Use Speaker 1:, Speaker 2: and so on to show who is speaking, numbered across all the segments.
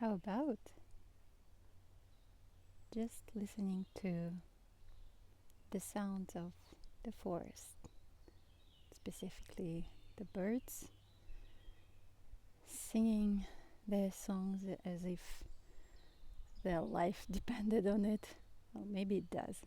Speaker 1: How about just listening to the sounds of the forest, specifically the birds singing their songs as if their life depended on it? Well, maybe it does.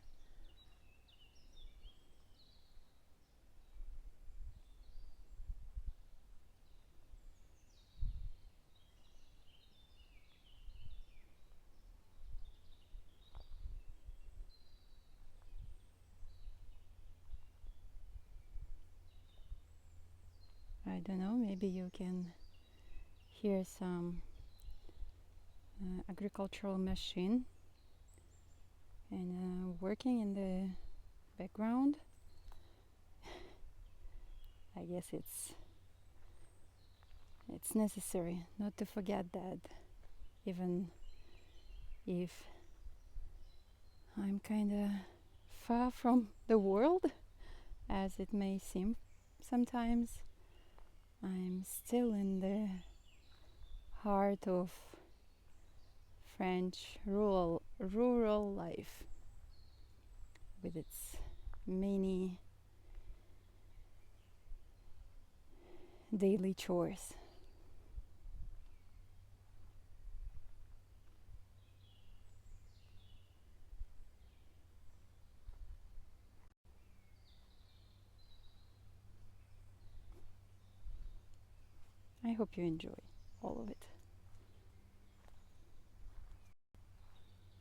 Speaker 1: I don't know, maybe you can hear some agricultural machine and working in the background. I guess it's necessary not to forget that, even if I'm kind of far from the world, as it may seem sometimes. I'm still in the heart of French rural life with its many daily chores. I hope you enjoy all of it.